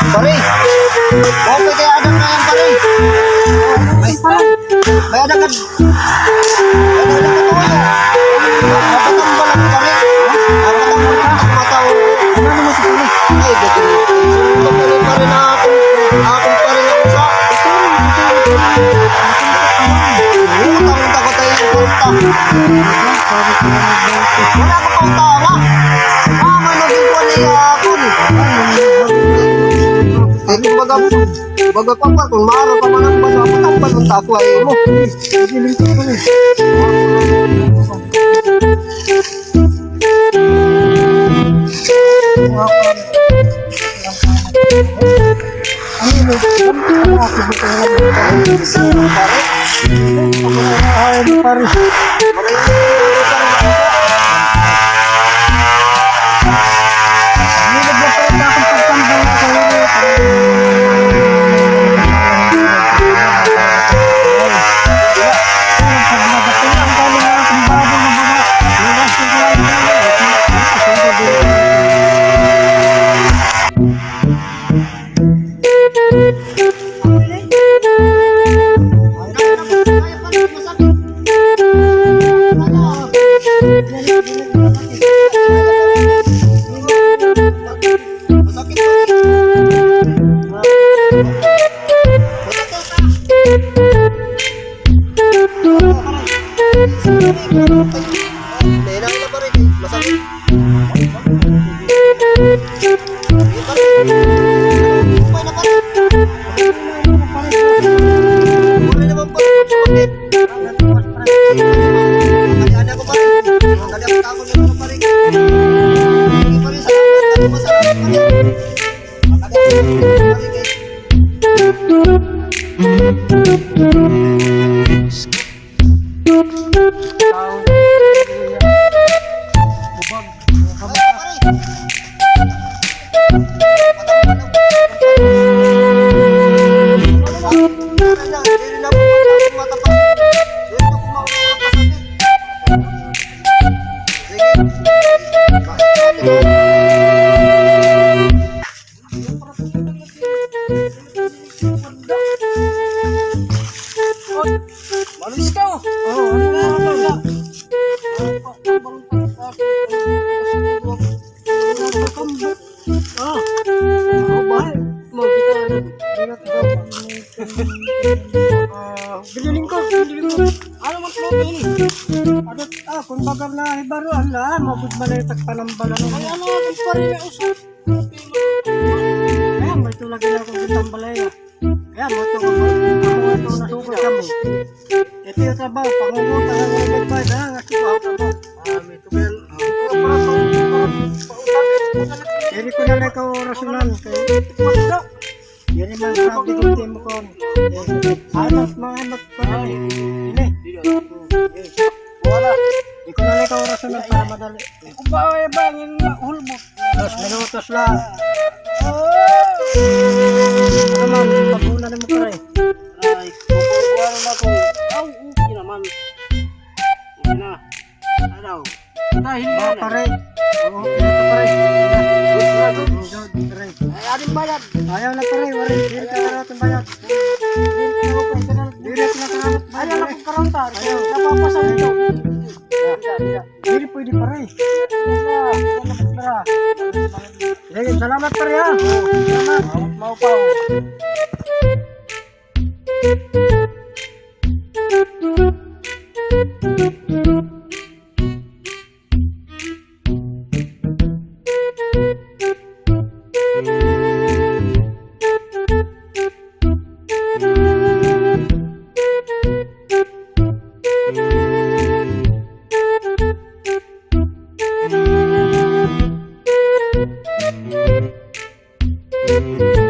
Pare, okay kaya anak na yan pare. May anak ka. Wala ka pang tawa. Managin ko niya ako. Ito baga pa pa. Kung maaro ka man ang baga, patambal ang takwa mo. Giling ko pa rin. Malis ka! Bililing ko. Ano man flow ini? Adot kung bagar na ibaro ala, mabud man ay takpanambala no. Ay ano ang pare na usap? Kaya may tulad na akong gitambalay. Kaya mo to ko na sugod kamo. Ito yung trabaho, pangungo tangang ba na nga ko mo. May tubel. Jadi ko na ko rasunan kay yan man sabi ko timo ko. Anak mga pa. Ini. Wala. Iko na ko rasunan para madali. Kung ba ay bangin na hulmot. 2 minutos lang. Ano man, paguna na mo pare. Ay, kukuha na ko. Okay naman. Okay na. Ano? Dahil Ba na. pare. Oo, ito pare. Ay, aring bayad. Ayaw na pare, wala dili ka karatong bayad. Dili ka karatong bayad. Ayaw na kong karontar. Napapasa nito. Dili pwede pare. Sige, salamat pare ha. Salamat. Maupaw. Thank you.